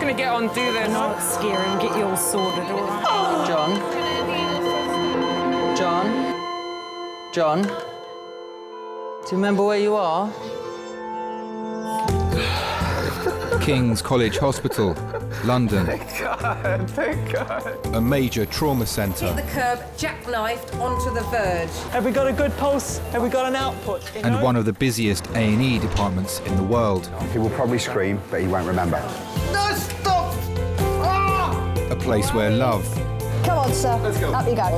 going to get on, do this. Not scare him, get you all sorted, all right? John? Do you remember where you are? King's College Hospital, London. Thank God. A major trauma centre. Hit the curb, jackknifed onto the verge. Have we got a good pulse? Have we got an output? And one of the busiest A&E departments in the world. He will probably scream, but he won't remember. No, stop! Ah! A place where love, Come on, sir. Let's go. Up you go.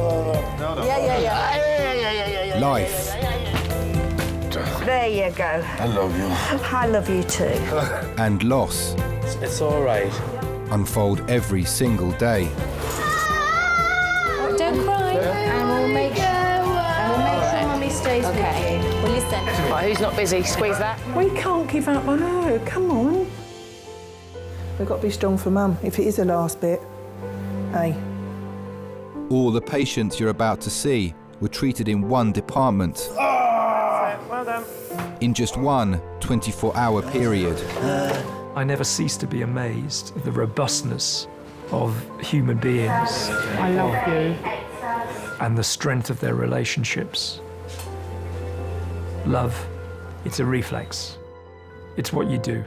No. Yeah. life, There you go. I love you. I love you too. and loss It's all right. unfold every single day. Don't cry. And we'll make sure Mummy stays with you. Well, listen. Right, who's not busy? Squeeze that. We can't give up on her. Come on. We've got to be strong for Mum, if it is the last bit. Hey. All the patients you're about to see were treated in one department. Well done. In just one 24-hour period. I never cease to be amazed at the robustness of human beings. I love you. And the strength of their relationships. Love, it's a reflex. It's what you do.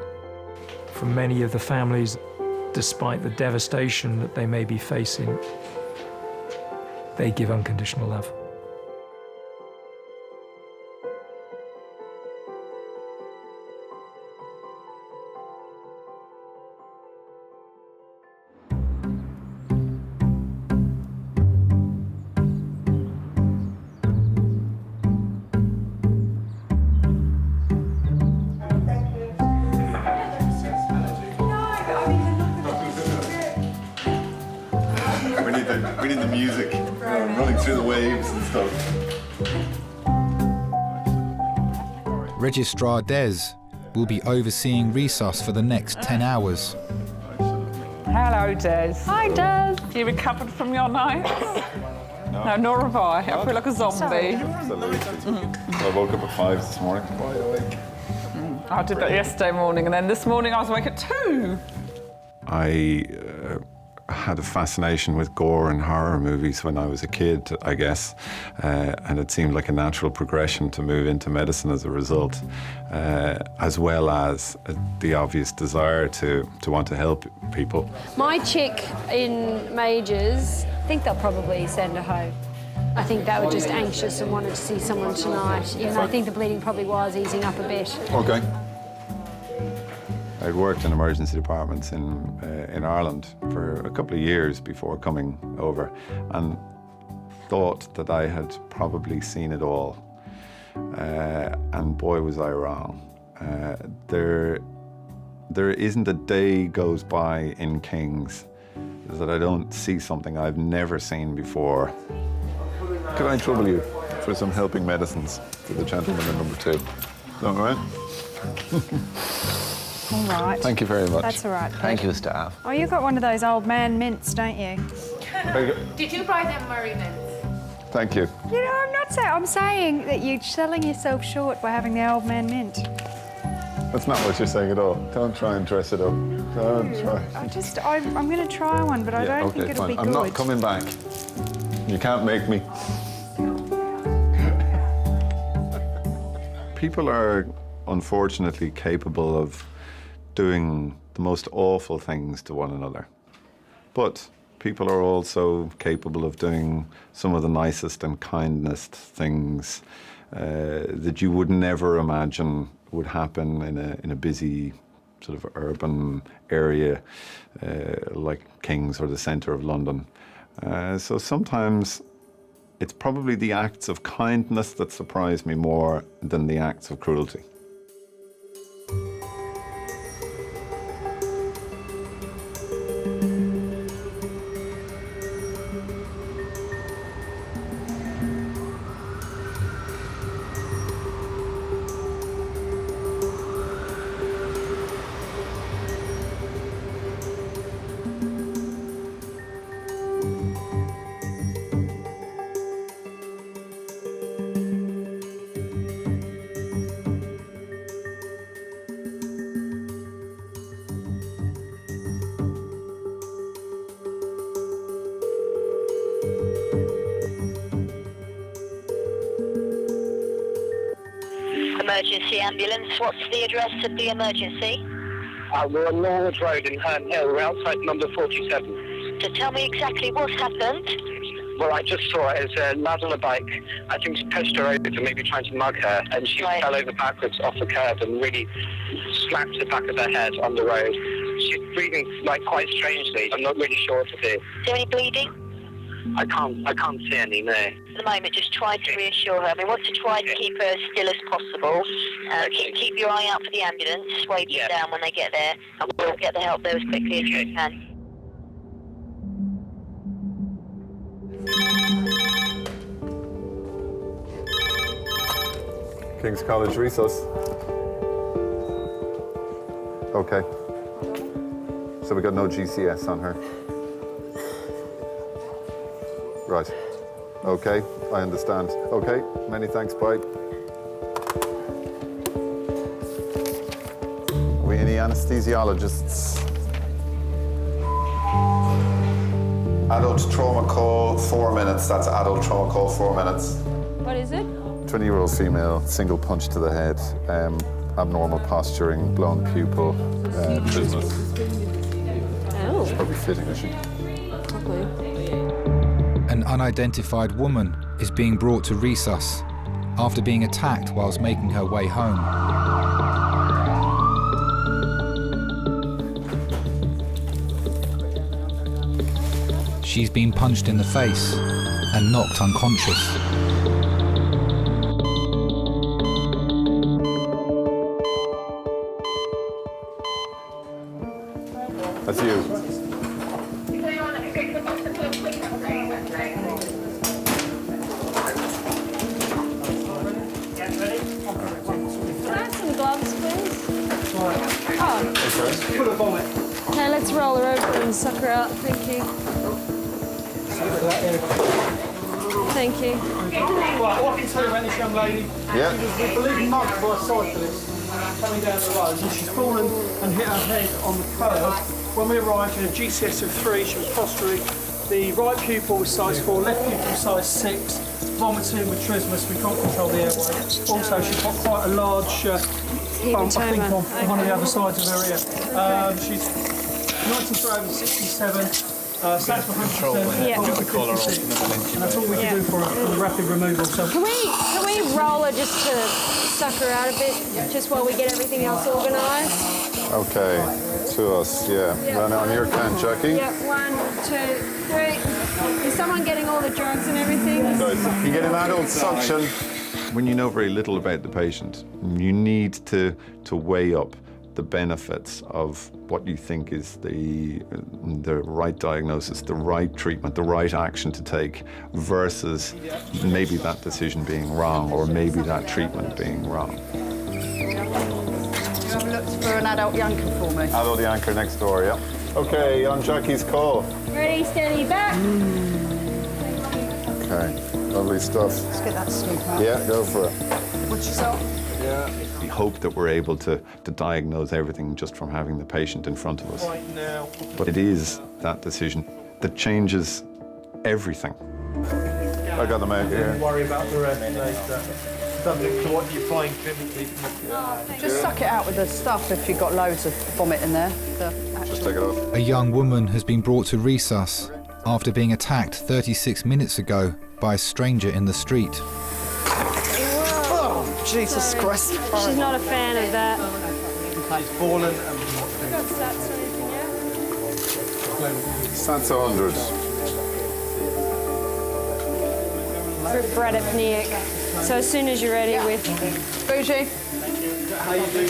For many of the families, despite the devastation that they may be facing, they give unconditional love. We need the music running through the waves and stuff. Registrar Des will be overseeing resus for the next 10 hours. Hello, Des. Hi, Des. You recovered from your night? No, nor have I. I feel like a zombie. Absolutely. I woke up at 5 this morning. Wide awake. I did that yesterday morning, and then this morning I was awake at 2. I had a fascination with gore and horror movies when I was a kid, I guess, and it seemed like a natural progression to move into medicine as a result, as well as the obvious desire to want to help people. My chick in Majors, I think they'll probably send her home. I think they were just anxious and wanted to see someone tonight. Even though I think the bleeding probably was easing up a bit. Okay. I'd worked in emergency departments in Ireland for a couple of years before coming over, and thought that I had probably seen it all. And boy, was I wrong. There isn't a day goes by in King's that I don't see something I've never seen before. Could I trouble you for some helping medicines for the gentleman in number 2? All right? All right. Thank you very much. That's all right. Thank you, staff. Oh, you've got one of those old man mints, don't you? Did you buy them Murray mints? Thank you. You know, I'm not saying. I'm saying that you're selling yourself short by having the old man mint. That's not what you're saying at all. Don't try and dress it up. Don't try. I'm going to try one, but I don't think it'll fine. be good. I'm not coming back. You can't make me. People are unfortunately capable of doing the most awful things to one another. But people are also capable of doing some of the nicest and kindest things that you would never imagine would happen in a busy sort of urban area like King's or the centre of London. So sometimes it's probably the acts of kindness that surprise me more than the acts of cruelty. emergency ambulance. What's the address of the emergency? We're on Norwood Road in Herne Hill. We're outside number 47. So tell me exactly what's happened. Well, I just saw it as a lad on a bike. I think she pushed her over, maybe trying to mug her, and she fell over backwards off the curb and really slapped the back of her head on the road. She's breathing like quite strangely. I'm not really sure what to do. Is there any bleeding? I can't see any, no. At the moment, just try to reassure her. I mean, want to try to keep her as still as possible. Keep your eye out for the ambulance. Wave it down when they get there, and we'll get the help there as quickly as we can. King's College Resus. Okay. So we got no GCS on her. Right. Okay, I understand. Okay, many thanks, bye. Are we any anesthesiologists? Adult trauma call, 4 minutes. That's adult trauma call, 4 minutes. What is it? 20-year-old female, single punch to the head, abnormal posturing, blown pupil, business. Oh. It's probably fitting, is she? Probably. An unidentified woman is being brought to resus after being attacked whilst making her way home. She's been punched in the face and knocked unconscious. That's you. Gloves, please. Oh. Put a vomit. Okay, let's roll her over and suck her out. Thank you. Thank you. Right, what I can tell you about this young lady, Yeah. she was believed mugged by a cyclist coming down the road, and she's fallen and hit her head on the curb. When we arrived, she had a GCS of 3, she was posturing. The right pupil was size 4, left pupil size 6, vomiting with trismus, we can't control the airway. Also, she's got quite a large bump, I think, on one of the other sides of her ear. She's 93 over 67, sat for 100%, Yeah. and that's all we can do for a rapid removal. So. Can we roll her just to suck her out a bit, just while we get everything else organised? Okay, to us, yeah. Run on your count, Jackie. Yeah, 1, 2, 3. Is someone getting all the drugs and everything? You get an adult suction. When you know very little about the patient, you need to weigh up the benefits of what you think is the right diagnosis, the right treatment, the right action to take, versus maybe that decision being wrong or maybe that treatment being wrong. Have a look for an adult yanker for me. Adult yanker next door, yeah. Okay, on Jackie's call. Ready, steady, back. Okay, lovely stuff. Let's get that sleep out. Yeah, go for it. Watch yourself. Yeah. We hope that we're able to diagnose everything just from having the patient in front of us. Right now. But it is that decision that changes everything. I got them out here. Don't worry about the rest later. Subject to what you find clinically. Just suck it out with the stuff if you've got loads of vomit in there. Just take it off. A young woman has been brought to resus after being attacked 36 minutes ago by a stranger in the street. Oh, Jesus Christ. She's not a fan of that. She's fallen and... Got sats or anything, yeah? That's 100. For bradypneic. So as soon as you're ready with... Bougie.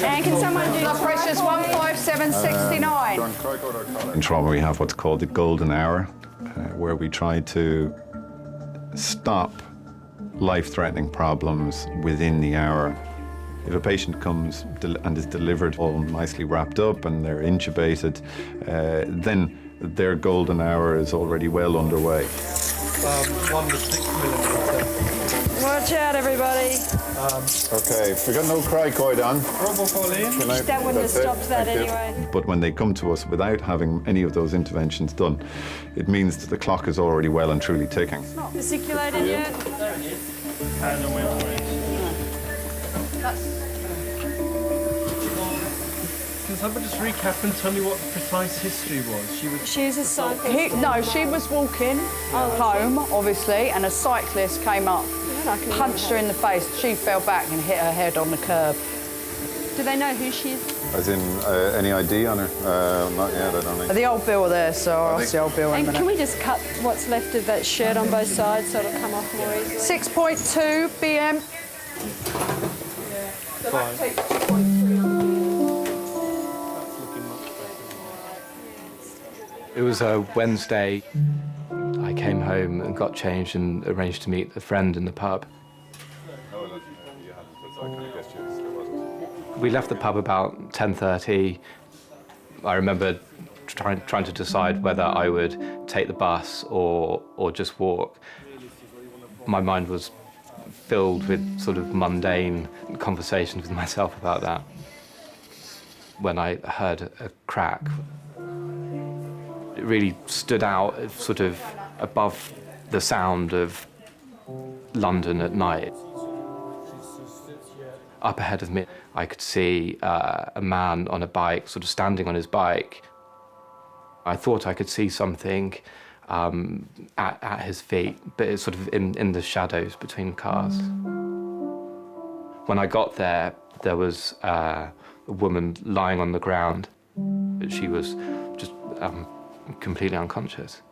And can someone do... Blood pressure's 15769. In trauma, we have what's called the golden hour, where we try to stop life-threatening problems within the hour. If a patient comes and is delivered all nicely wrapped up and they're intubated, then their golden hour is already well underway. 1 to 6 millimetres. Watch out, everybody. Okay, we got no cricoid on. That wouldn't have stopped that anyway. But when they come to us without having any of those interventions done, it means that the clock is already well and truly ticking. Fasciculated yet? someone just recap and tell me what the precise history was? She was a cyclist. No, she was walking home, obviously, and a cyclist came up, punched her in the face. She fell back and hit her head on the curb. Do they know who she is? As in, any ID on her? Not yet, I don't think. The old bill there, so I'll ask the old bill in a And minute. can we just cut what's left of that shirt on both sides so it'll come off more easily? 6.2 p.m. It was a Wednesday. I came home and got changed and arranged to meet a friend in the pub. We left the pub about 10:30. I remember trying to decide whether I would take the bus or just walk. My mind was filled with sort of mundane conversations with myself about that. When I heard a crack, it really stood out, sort of above the sound of London at night. Up ahead of me, I could see a man on a bike, sort of standing on his bike. I thought I could see something at his feet, but it's sort of in the shadows between cars. When I got there, there was a woman lying on the ground. She was just completely unconscious.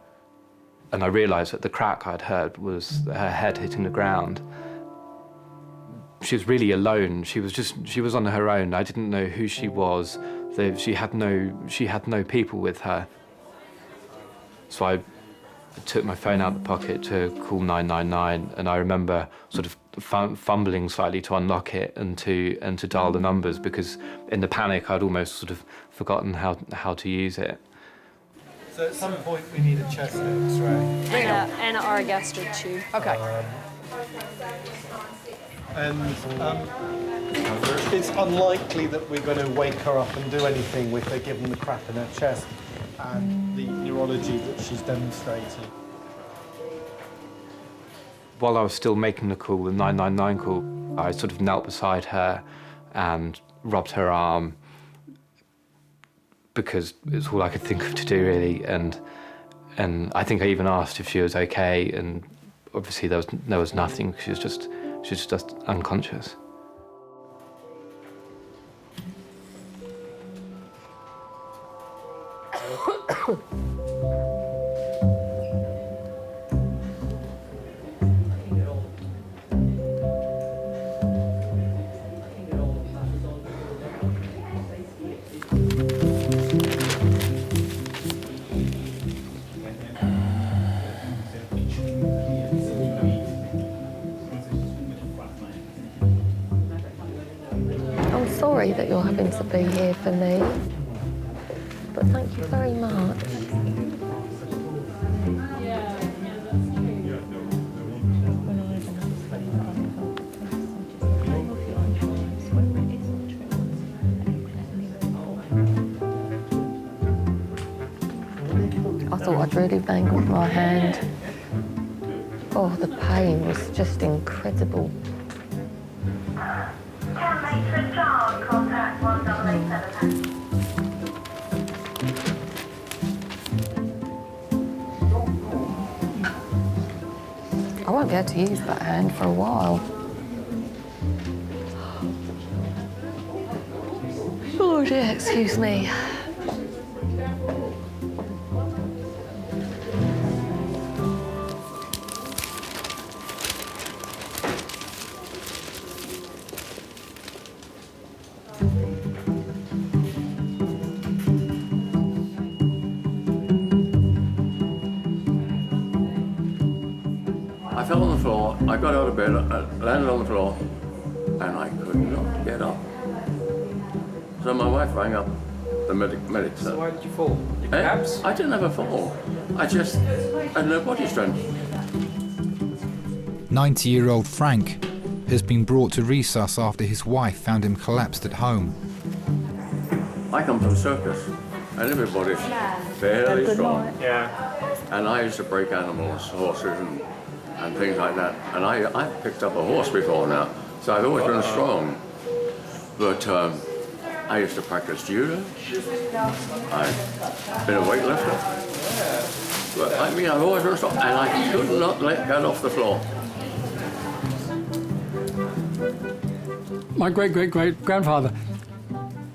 And I realised that the crack I'd heard was her head hitting the ground. She was really alone. She was on her own. I didn't know who she was. She had no people with her. So I took my phone out of the pocket to call 999, and I remember sort of fumbling slightly to unlock it and to dial the numbers, because in the panic I'd almost sort of forgotten how to use it. So at some point we need a chest X-ray. And an orogastric tube. Okay. It's unlikely that we're going to wake her up and do anything with her given the crack in her chest and the neurology that she's demonstrating. While I was still making the call, the 999 call, I sort of knelt beside her and rubbed her arm, because it's all I could think of to do, really. And I think I even asked if she was okay, and obviously there was nothing. She was just unconscious. I'm sorry that you're having to be here for me, but thank you very much. I thought I'd really mangled my hand. Oh, the pain was just incredible. I won't be able to use that hand for a while. Oh dear, excuse me. I fell on the floor, I got out of bed, I landed on the floor, and I could not get up. So my wife rang up the medics. So why did you fall? You collapsed? I didn't have a fall. I just had no body strength. 90-year-old Frank has been brought to resus after his wife found him collapsed at home. I come from the circus, and everybody's fairly strong. Yeah. And I used to break animals, horses and things like that. And I picked up a horse before now, so I've always been strong. But I used to practice judo. I've been a weightlifter. But I mean, I've always run, and I could not let get off the floor. My great-great-great-grandfather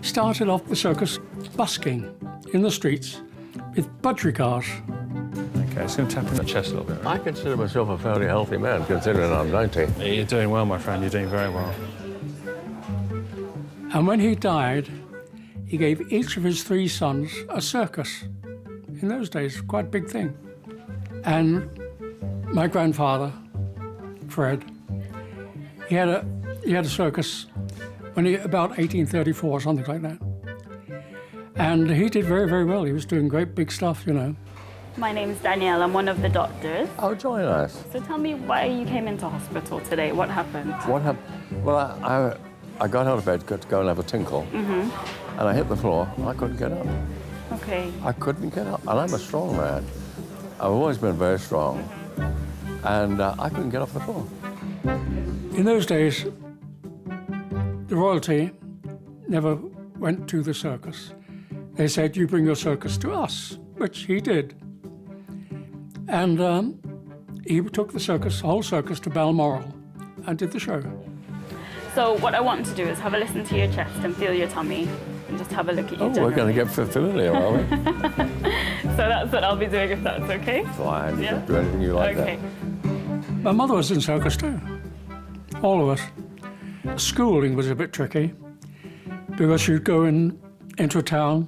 started off the circus busking in the streets with budgie cars. Okay, it's going to tap in the chest a little bit. I consider myself a fairly healthy man, considering I'm 90. You're doing well, my friend. You're doing very well. And when he died, he gave each of his 3 sons a circus. In those days, quite a big thing. And my grandfather, Fred, he had a circus when about 1834 or something like that. And he did very, very well. He was doing great big stuff, you know. My name is Danielle. I'm one of the doctors. Oh, join us. So tell me why you came into hospital today. What happened? What happened? Well, I got out of bed to go and have a tinkle, and I hit the floor. I couldn't get up. Okay. I couldn't get up, and I'm a strong man. I've always been very strong, and I couldn't get off the floor. In those days, the royalty never went to the circus. They said, you bring your circus to us, which he did. And he took the whole circus to Balmoral and did the show. So what I want to do is have a listen to your chest and feel your tummy and just have a look at you. Oh, we're going to get familiar, are we? So that's what I'll be doing, if that's okay. Fine, you Yeah? can do anything you like. Okay. My mother was in circus too, all of us. Schooling was a bit tricky because she'd go into a town.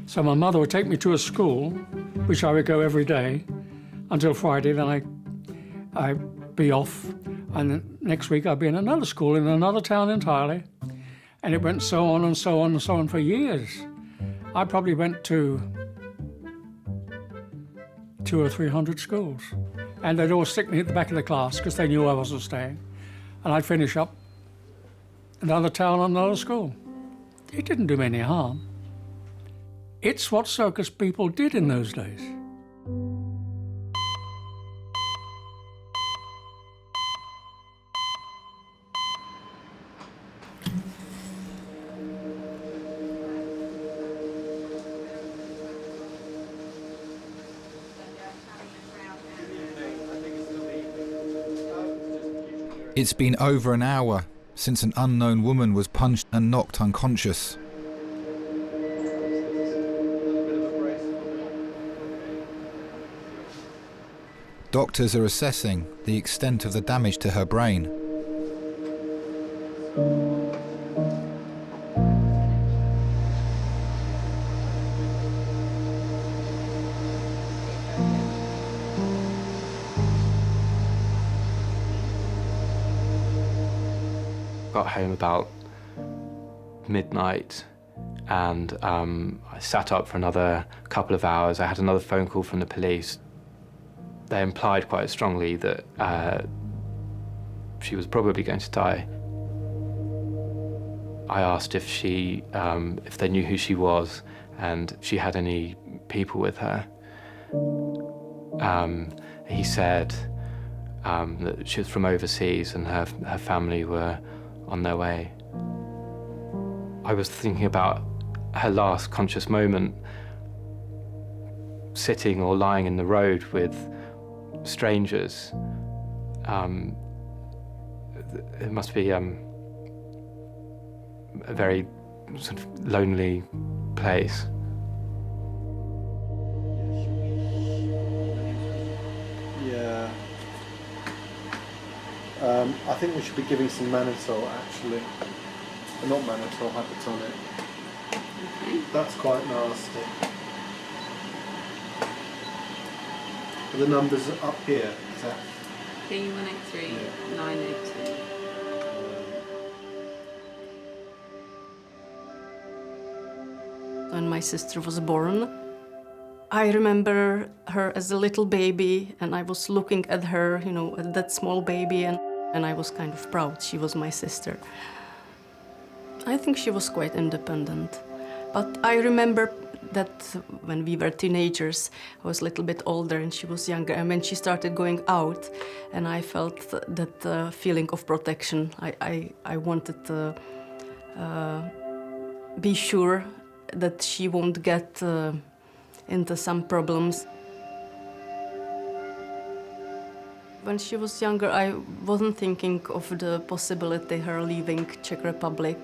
So my mother would take me to a school, which I would go every day until Friday, then I'd be off. And the next week I'd be in another school in another town entirely. And it went so on and so on and so on for years. I probably went to 200 or 300 schools. And they'd all stick me at the back of the class because they knew I wasn't staying. And I'd finish up another town, another school. It didn't do me any harm. It's what circus people did in those days. It's been over an hour since an unknown woman was punched and knocked unconscious. Doctors are assessing the extent of the damage to her brain. Got home about midnight and I sat up for another couple of hours. I had another phone call from the police. They implied quite strongly that she was probably going to die. I asked if they knew who she was and if she had any people with her. He said that she was from overseas and her family were on their way. I was thinking about her last conscious moment, sitting or lying in the road with strangers. It must be a very sort of lonely place. Yeah. I think we should be giving some mannitol, actually. Not mannitol, hypertonic. Okay. That's quite nasty. Are the numbers up here? Is that? P183 982. When my sister was born, I remember her as a little baby, and I was looking at her, you know, at that small baby, and I was kind of proud she was my sister. I think she was quite independent. But I remember that when we were teenagers, I was a little bit older and she was younger, and when she started going out, and I felt that feeling of protection. I wanted be sure that she won't get into some problems. When she was younger, I wasn't thinking of the possibility her leaving Czech Republic.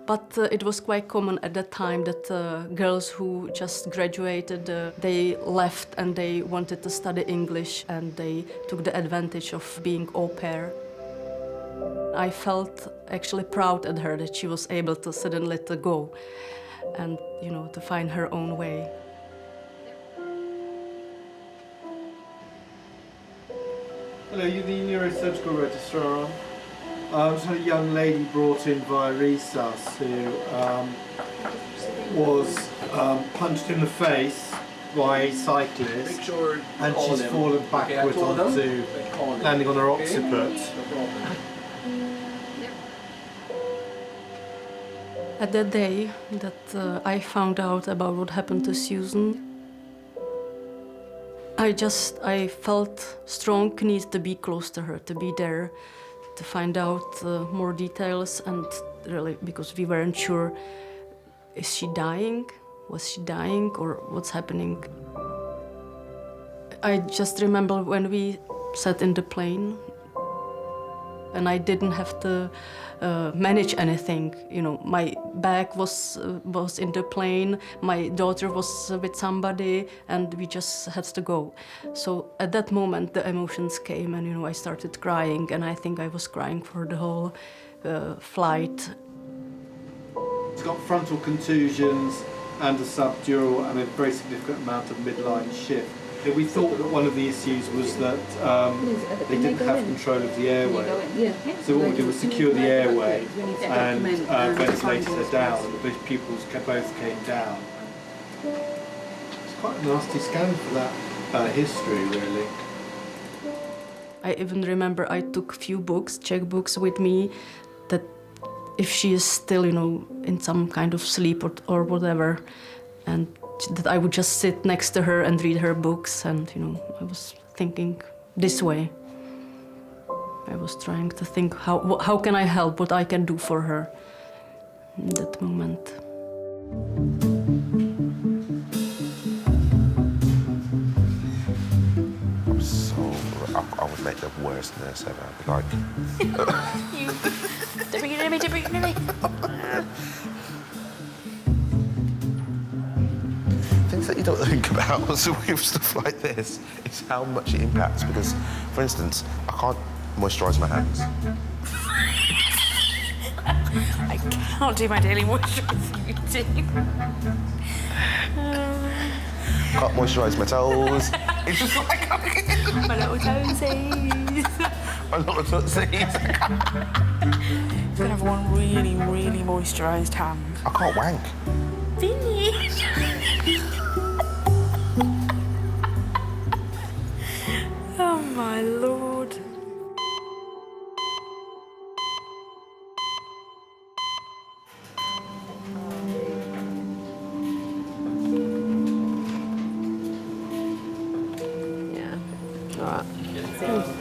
But it was quite common at that time that girls who just graduated, they left and they wanted to study English and they took the advantage of being au pair. I felt actually proud at her that she was able to suddenly to go and, you know, to find her own way. Hello, you're the neurosurgical registrar. Just had a young lady brought in via resus who was punched in the face by a cyclist, and she's fallen backwards onto, landing on her occiput. At that day that I found out about what happened to Susan, I felt strong need to be close to her, to be there, to find out more details, and really, because we weren't sure, is she dying? Was she dying, or what's happening? I just remember when we sat in the plane, and I didn't have to manage anything. You know, my bag was in the plane, my daughter was with somebody, and we just had to go. So at that moment, the emotions came, and you know, I started crying, and I think I was crying for the whole flight. She's got frontal contusions and a subdural and a very significant amount of midline shift. We thought that one of the issues was that they didn't have control of the airway. So what we did was secure the airway and ventilated her down. The pupils both came down. It's quite a nasty scan for that history, really. I even remember I took a few books, Czech books, with me, that if she is still, you know, in some kind of sleep or whatever, and that I would just sit next to her and read her books, and you know, I was thinking this way. I was trying to think how can I help, what I can do for her in that moment. I would make the worst nurse ever. I'd be like, things that you don't think about with stuff like this is how much it impacts. Because, for instance, I can't moisturise my hands. I can't do my daily moisturising routine. Can't moisturise my toes. It's just like my little toesies. My little tootsies. He's gonna have one really, really moisturised hand. I can't wank. Finish. Oh my lord.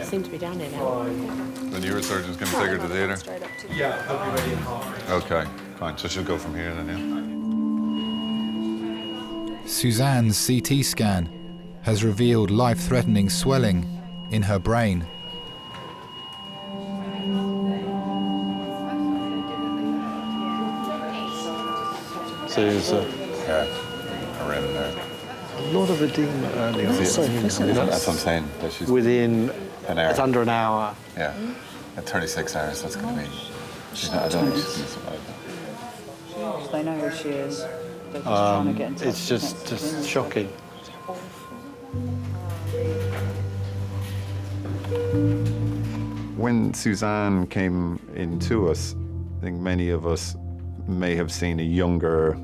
Seem to be down here now. The neurosurgeon's going to take her to theatre? Yeah, I'll be ready in half. Okay, fine. So she'll go from here then, yeah? Suzanne's CT scan has revealed life-threatening swelling in her brain. Susan. Yeah, around there. A lot of edema early on. That's what I'm saying. That she's Within an hour. It's under an hour. Yeah, at 36 hours, that's going to be. She's not, I don't think she's going to survive that. They know who she is. They're just trying to get in touch. It's just shocking. When Suzanne came into us, I think many of us may have seen a younger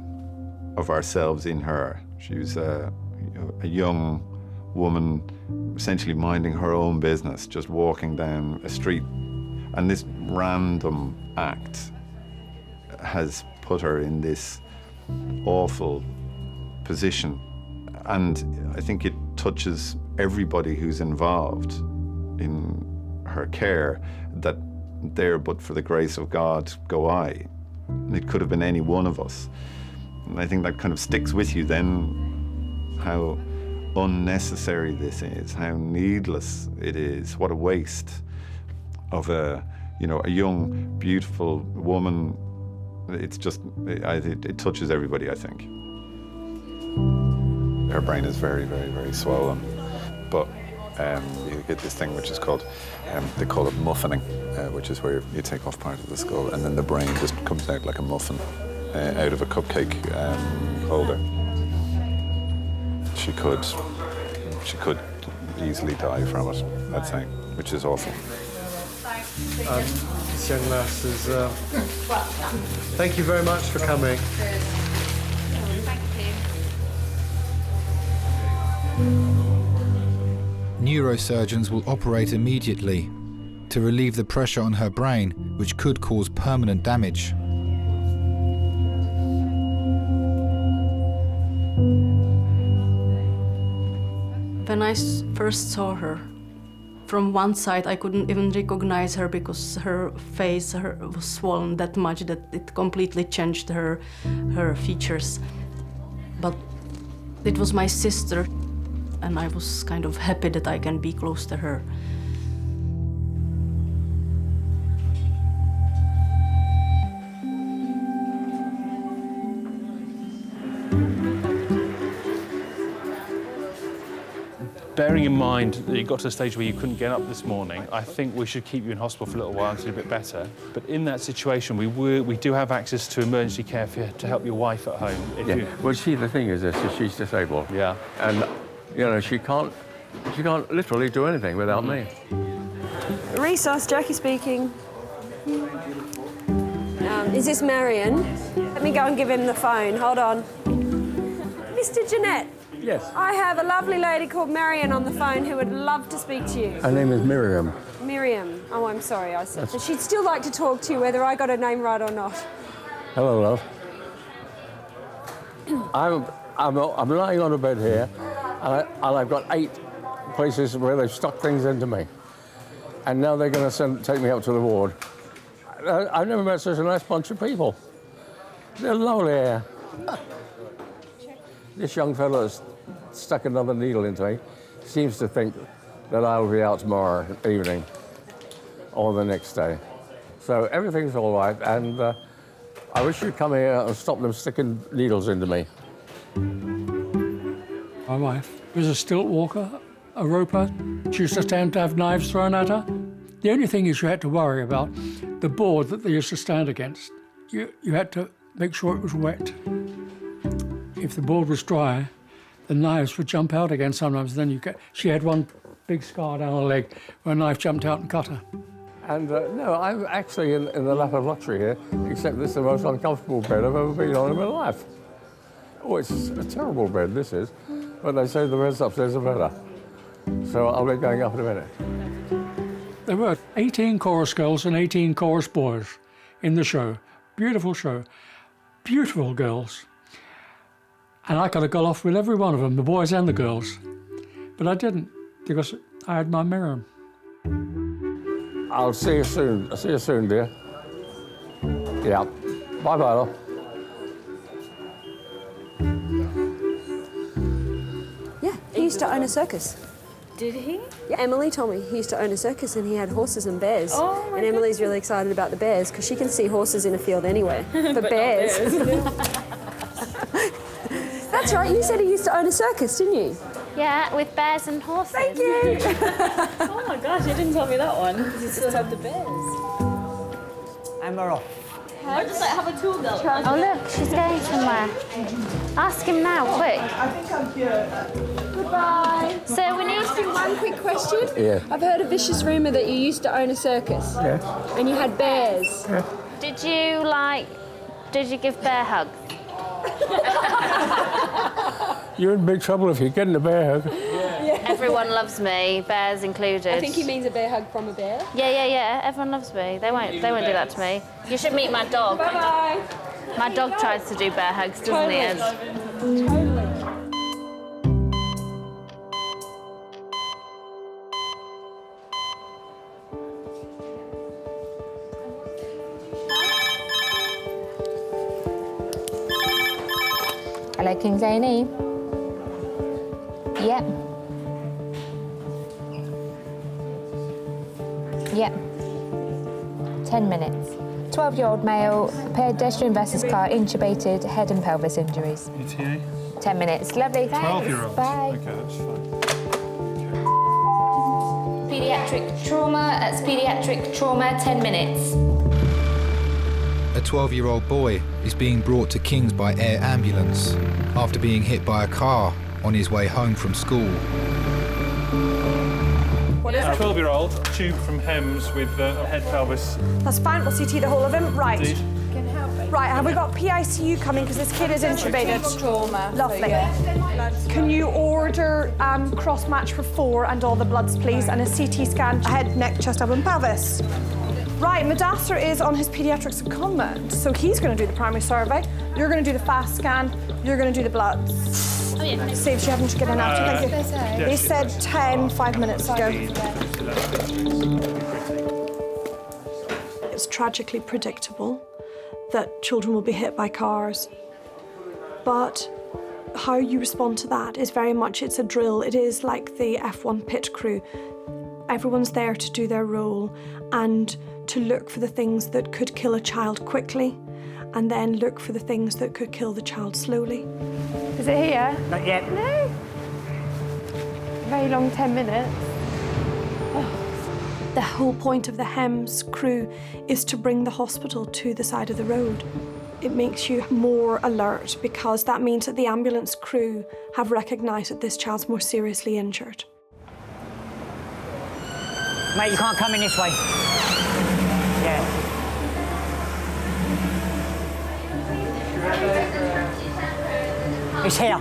of ourselves in her. She was a young woman, essentially minding her own business, just walking down a street. And this random act has put her in this awful position. And I think it touches everybody who's involved in her care, that there but for the grace of God go I. It could have been any one of us. And I think that kind of sticks with you then, how unnecessary this is, how needless it is, what a waste of a young, beautiful woman. It's just, it touches everybody, I think. Her brain is very, very, very swollen, but you get this thing which is called, they call it muffining, which is where you take off part of the skull and then the brain just comes out like a muffin out of a cupcake holder. She could easily die from it, I'd say, which is awful. This young lass is... thank you very much for coming. Neurosurgeons will operate immediately to relieve the pressure on her brain, which could cause permanent damage. When I first saw her, from one side I couldn't even recognize her because her face was swollen that much that it completely changed her features. But it was my sister, and I was kind of happy that I can be close to her. Bearing in mind that you got to a stage where you couldn't get up this morning, I think we should keep you in hospital for a little while until you're a bit better. But in that situation, we do have access to emergency care to help your wife at home. Well, see, the thing is this, she's disabled. Yeah. And, she can't literally do anything without me. Resus, Jackie speaking. Is this Marion? Let me go and give him the phone. Hold on. Mr. Jeanette. Yes. I have a lovely lady called Marion on the phone who would love to speak to you. Her name is Miriam. Miriam. Oh, I'm sorry, I said. But she'd still like to talk to you, whether I got her name right or not. Hello, love. I'm lying on a bed here, and I've got 8 places where they've stuck things into me. And now they're going to take me up to the ward. I've never met such a nice bunch of people. They're lovely here. This young fellow has stuck another needle into me. Seems to think that I'll be out tomorrow evening or the next day. So everything's all right, and I wish you'd come here and stop them sticking needles into me. My wife was a stilt walker, a roper. She used to stand to have knives thrown at her. The only thing is you had to worry about the board that they used to stand against. You had to make sure it was wet. If the board was dry, the knives would jump out again sometimes. Then she had one big scar down her leg where a knife jumped out and cut her. And no, I'm actually in the lap of luxury here, except this is the most uncomfortable bed I've ever been on in my life. Oh, it's a terrible bed, this is. But they say the beds upstairs are better. So I'll be going up in a minute. There were 18 chorus girls and 18 chorus boys in the show. Beautiful show. Beautiful girls. And I could have got off with every one of them, the boys and the girls. But I didn't, because I had my Miriam. I'll see you soon. I'll see you soon, dear. Yeah. Bye-bye, love. Yeah, he used to own a circus. Did he? Yeah, Emily told me he used to own a circus and he had horses and bears. Oh, my and Emily's really excited about the bears because she can see horses in a field anywhere. But bears. That's right, you said he used to own a circus, didn't you? Yeah, with bears and horses. Thank you. Oh my gosh, you didn't tell me that one. Because you still have the bears. And we're off. Or just like have a tool belt. Oh look, she's going somewhere. Ask him now, quick. I think I'm good. Goodbye. So we need to do one quick question. Yeah. I've heard a vicious rumour that you used to own a circus. Yeah. And you had bears. Yeah. Did you give bear hugs? You're in big trouble if you're getting a bear hug. Yeah. Everyone loves me, bears included. I think he means a bear hug from a bear. Yeah. Everyone loves me. They won't do that to me. You should meet my dog. Bye-bye. My dog tries to do bear hugs, doesn't he, Ed? Totally. King's A&E. Yep. Yep. 10 minutes. 12-year-old male, pedestrian versus car, intubated, head and pelvis injuries. ETA? 10 minutes. Lovely, thanks. 12-year-olds. Bye. Okay, that's fine. Pediatric trauma, that's pediatric trauma, 10 minutes. A 12-year-old boy is being brought to King's by air ambulance after being hit by a car on his way home from school. What is A it? 12-year-old, tube from Hems with head pelvis. That's fine, we'll CT the whole of him. Right. Indeed. Right, have we got PICU coming because this kid is intubated? Trauma. Lovely. So, yeah. Can you order cross-match for 4 and all the bloods, please, and a CT scan, head, neck, chest, abdomen, pelvis? Right, Madasser is on his paediatric secondment, so he's going to do the primary survey. You're going to do the fast scan. You're going to do the bloods. Oh, yeah. Saves you having to get in after. Thank you. They said 10, 5 minutes ago. It's tragically predictable that children will be hit by cars, but how you respond to that is very much, it's a drill. It is like the F1 pit crew. Everyone's there to do their role and to look for the things that could kill a child quickly and then look for the things that could kill the child slowly. Is it here? Not yet. No. Very long 10 minutes. The whole point of the Hems crew is to bring the hospital to the side of the road. It makes you more alert because that means that the ambulance crew have recognised that this child's more seriously injured. Mate, you can't come in this way. Yeah. It's here.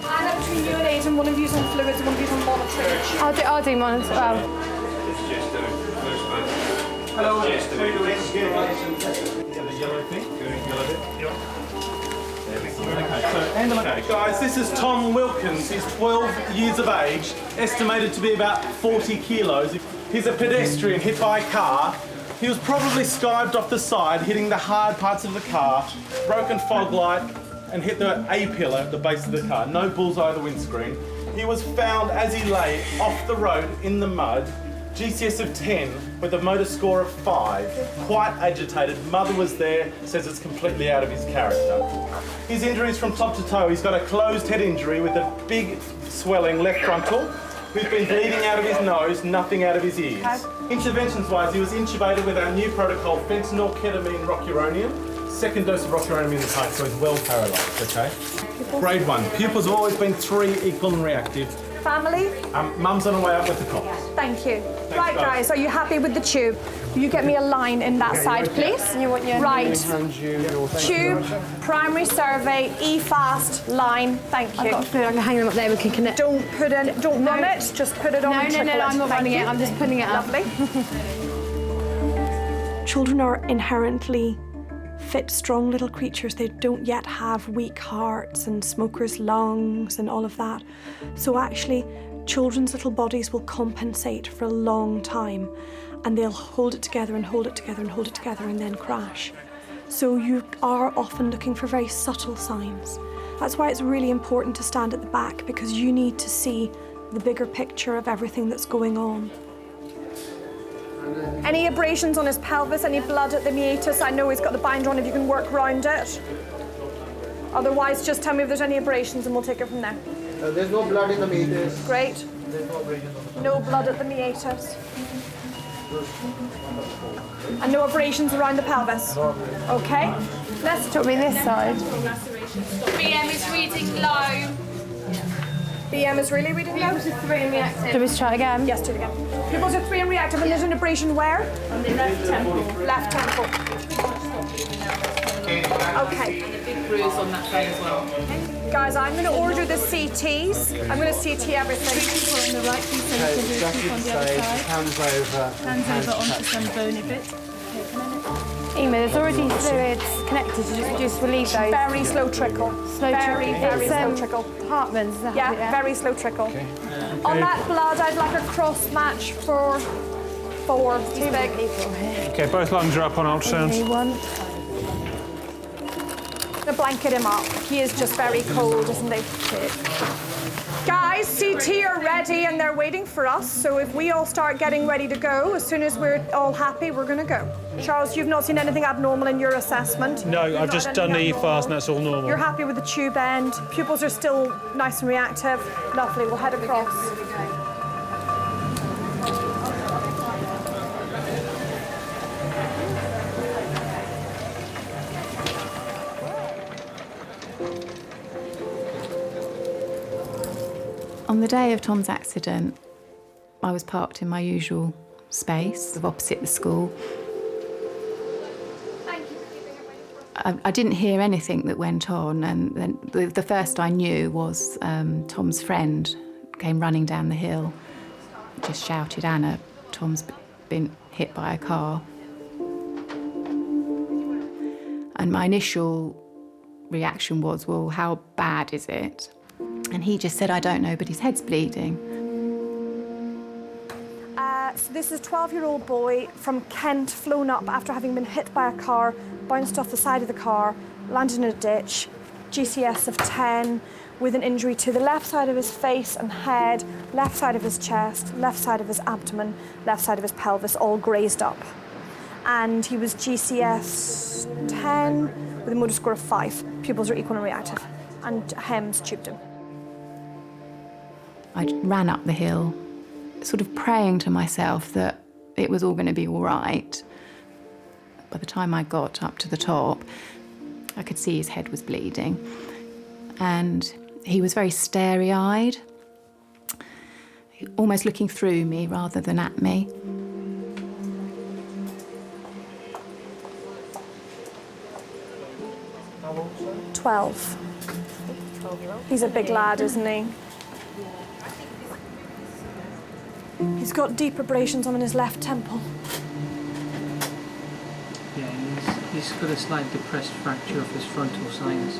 I have between you and Aidan, one of you's on fluids and one of you's on monitoring. I'll do monitor. Well. Hello. Okay, guys, this is Tom Wilkins. He's 12 years of age, estimated to be about 40 kilos. He's a pedestrian hit by a car. He was probably skived off the side, hitting the hard parts of the car, broken fog light, and hit the A-pillar at the base of the car. No bullseye of the windscreen. He was found as he lay off the road in the mud, GCS of 10 with a motor score of 5. Quite agitated. Mother was there, says it's completely out of his character. His injuries from top to toe. He's got a closed head injury with a big swelling left frontal. He's been bleeding out of his nose, nothing out of his ears. Interventions-wise, he was intubated with our new protocol, fentanyl, ketamine, rocuronium. Second dose of rocuronium in the pipe, so he's well paralysed, okay? Grade 1. Pupils have always been 3, equal and reactive. Family? Mum's on her way up with the cops. Thank you. Right, guys, are you happy with the tube? Will you get me a line in that side, please? You want your right. Tube, primary survey, E-fast, line. Thank you. I've got food. I can hang them up there. We can connect. Don't run it. Just put it on. No, I'm not running it. I'm just putting it up. Lovely. Children are inherently fit, strong little creatures. They don't yet have weak hearts and smokers' lungs and all of that. So actually, children's little bodies will compensate for a long time and they'll hold it together and hold it together and hold it together and then crash. So you are often looking for very subtle signs. That's why it's really important to stand at the back because you need to see the bigger picture of everything that's going on. Any abrasions on his pelvis, any blood at the meatus? I know he's got the binder on if you can work around it. Otherwise, just tell me if there's any abrasions and we'll take it from there. There's no blood in the meatus. Great. There's no abrasions on the No blood at the meatus. And no abrasions around the pelvis. Okay. Let's talk me this side. BM is reading low. BM is really reading low? Pupils are 3 and reactive. Do we try again? Yes, do it again. Pupils are 3 and reactive, and there's an abrasion where? On the left temple. Left temple. Okay. And a big bruise on that side as well. Guys, I'm going to order the CTs. I'm going to CT everything. On the right, please. So on the other side. Hands over onto some bony bit. Ema, there's already fluids connected. You just relieve those. Very slow trickle. Very slow trickle. Hartman's, is that Yeah, it? very slow trickle. Okay. On that blood, I'd like a cross match for 4. Too big. Okay, both lungs are up on ultrasound. To blanket him up. He is just very cold, isn't he? Guys, CT are ready and they're waiting for us. So if we all start getting ready to go, as soon as we're all happy, we're going to go. Charles, you've not seen anything abnormal in your assessment? No, I've just done the fast and that's all normal. You're happy with the tube end. Pupils are still nice and reactive. Lovely, we'll head across. On the day of Tom's accident, I was parked in my usual space opposite the school. I didn't hear anything that went on, and then the first I knew was Tom's friend came running down the hill, just shouted, "Anna, Tom's been hit by a car." And my initial reaction was, well, how bad is it? And he just said, "I don't know, but his head's bleeding." So this is a 12-year-old boy from Kent, flown up after having been hit by a car, bounced off the side of the car, landed in a ditch, GCS of 10, with an injury to the left side of his face and head, left side of his chest, left side of his abdomen, left side of his pelvis, all grazed up. And he was GCS 10 with a motor score of 5. Pupils are equal and reactive. And HEMS tubed him. I ran up the hill, sort of praying to myself that it was all going to be all right. By the time I got up to the top, I could see his head was bleeding. And he was very starey-eyed, almost looking through me rather than at me. How old, sir? 12. He's a big lad, isn't he? He's got deep abrasions on his left temple. Yeah, he's got a slight depressed fracture of his frontal sinus.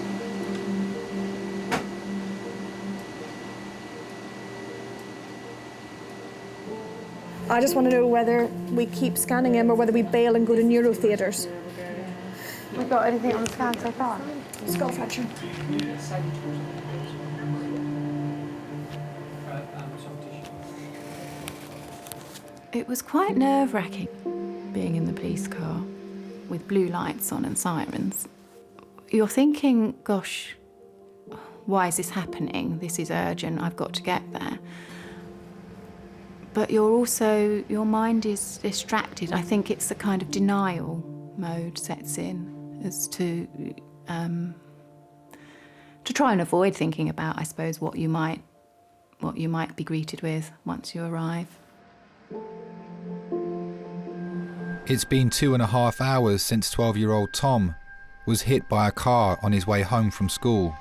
I just want to know whether we keep scanning him or whether we bail and go to neurotheatres. We got anything on the scan so far? Skull fracture. It was quite nerve-wracking being in the police car with blue lights on and sirens. You're thinking, gosh, why is this happening? This is urgent, I've got to get there. But you're also, your mind is distracted. I think it's the kind of denial mode sets in as to try and avoid thinking about, I suppose, what you might be greeted with once you arrive. It's been 2.5 hours since 12-year-old Tom was hit by a car on his way home from school.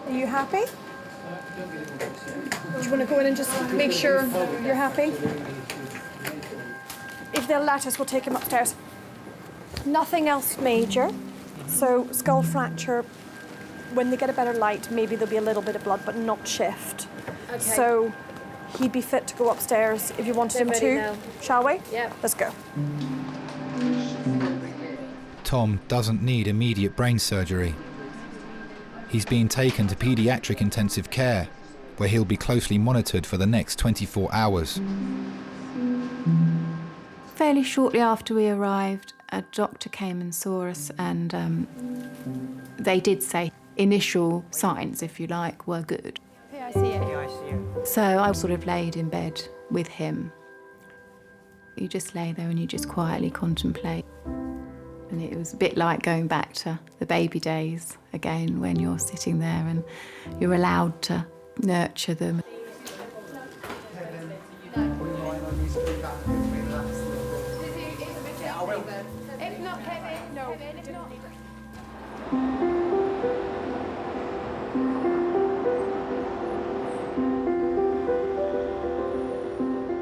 Are you happy? Do you want to go in and just make sure you're happy? If they'll let us, we'll take him upstairs. Nothing else major. So skull fracture, when they get a better light, maybe there'll be a little bit of blood, but not shift. Okay. So he'd be fit to go upstairs if you wanted him to. Now. Shall we? Yeah. Let's go. Tom doesn't need immediate brain surgery. He's being taken to Pediatric intensive care, where he'll be closely monitored for the next 24 hours. Fairly shortly after we arrived, a doctor came and saw us, and they did say initial signs, if you like, were good. So I sort of laid in bed with him. You just lay there and you just quietly contemplate. And it was a bit like going back to the baby days again, when you're sitting there and you're allowed to nurture them.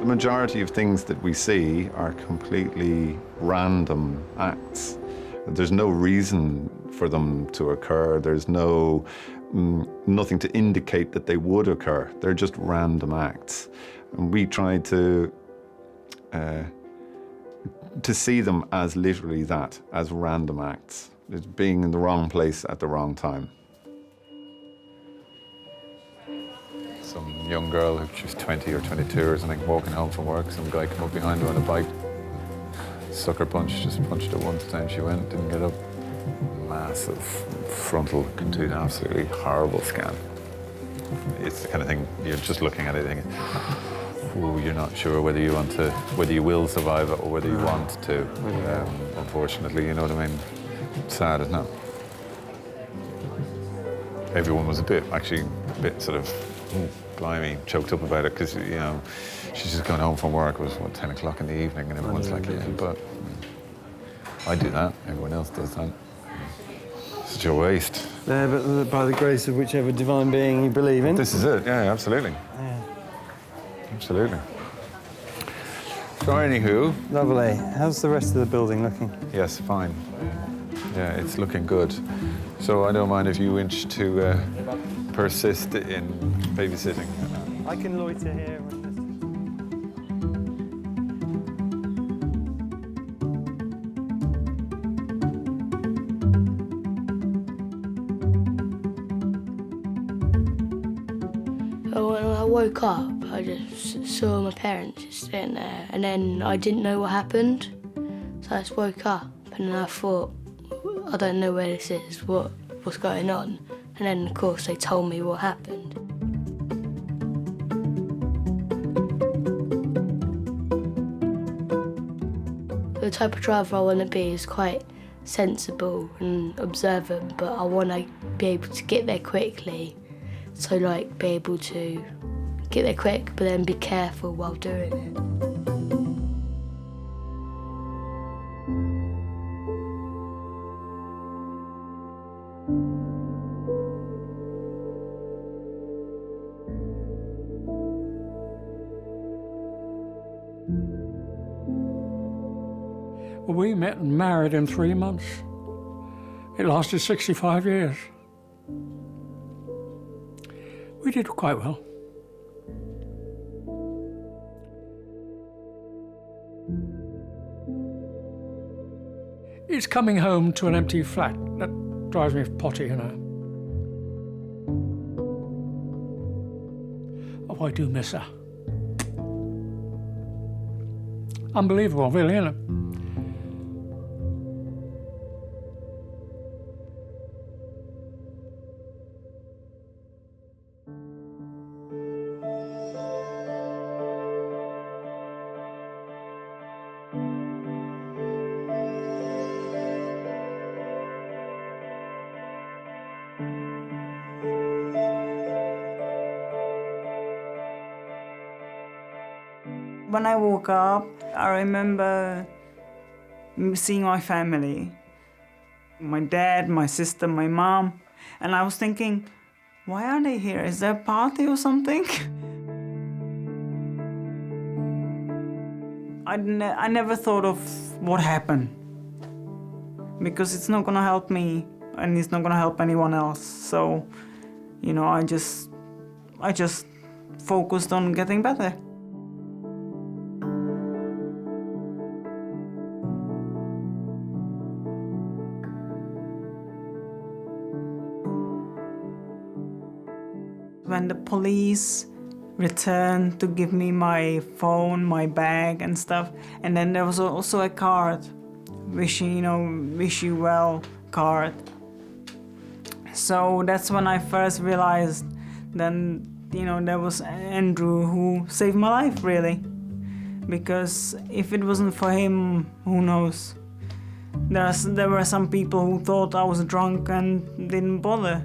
The majority of things that we see are completely random acts. There's no reason for them to occur. There's no nothing to indicate that they would occur. They're just random acts. And we try to see them as literally that, as random acts. It's being in the wrong place at the wrong time. Some young girl, who she was 20 or 22 or something, walking home from work, some guy came up behind her on a bike, sucker punch, just punched her once, time she went, didn't get up. Massive frontal contusion, absolutely horrible scan. It's the kind of thing you're just looking at it thinking, ooh, you're not sure whether you will survive it or whether you want to. Unfortunately, you know what I mean? It's sad, isn't it? Everyone was a bit sort of, ooh, blimey, choked up about it because, you know, she's just gone home from work. It was, 10 o'clock in the evening, and everyone's like, yeah, but I do that. Everyone else does that. Such a waste. Yeah, but by the grace of whichever divine being you believe in. This is it, yeah, absolutely. Yeah. Absolutely. So anywho... Lovely. How's the rest of the building looking? Yes, fine. Yeah, it's looking good. So I don't mind if you wish to persist in babysitting. I can loiter here. When I woke up, I just saw my parents just sitting there, and then I didn't know what happened. So I just woke up, and then I thought, I don't know where this is, what's going on? And then, of course, they told me what happened. The type of driver I want to be is quite sensible and observant, but I want to be able to get there quickly. So, like, be able to get there quick, but then be careful while doing it. Well, we met and married in 3 months. It lasted 65 years. We did quite well. It's coming home to an empty flat that drives me potty, you know. Oh, I do miss her. Unbelievable, really, isn't it? When I woke up, I remember seeing my family. My dad, my sister, my mom. And I was thinking, why are they here? Is there a party or something? I never thought of what happened. Because it's not gonna help me and it's not gonna help anyone else. So, you know, I just focused on getting better. When the police returned to give me my phone, my bag and stuff, and then there was also a card, wish you well card. So that's when I first realized then, there was Andrew who saved my life, really. Because if it wasn't for him, who knows? There were some people who thought I was drunk and didn't bother.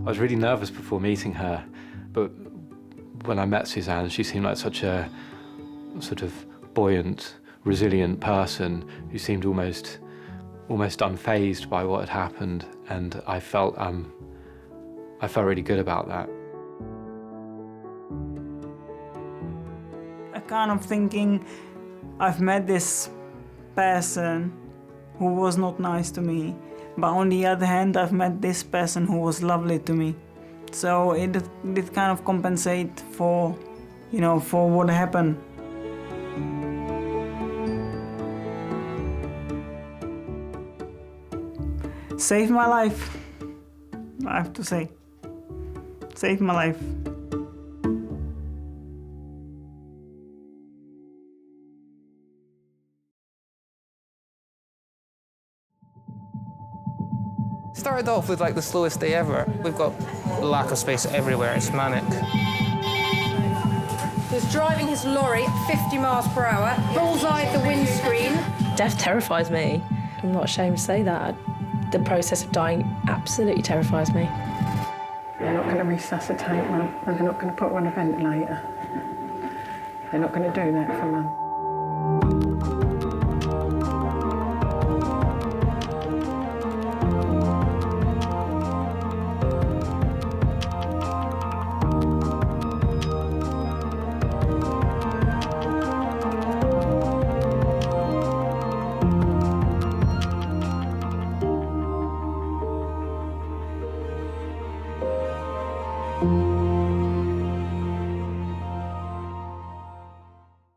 I was really nervous before meeting her, but when I met Suzanne, she seemed like such a sort of buoyant, resilient person who seemed almost unfazed by what had happened, and I felt really good about that. I kind of thinking, I've met this person who was not nice to me, But on the other hand, I've met this person who was lovely to me. So it did kind of compensate for, you know, for what happened. Saved my life, I have to say. Saved my life. Started off with like the slowest day ever. We've got lack of space everywhere, it's manic. He was driving his lorry at 50 miles per hour, bullseyed the windscreen. Death terrifies me. I'm not ashamed to say that. The process of dying absolutely terrifies me. They're not going to resuscitate Mum, and they're not going to put her on a ventilator. They're not going to do that for Mum.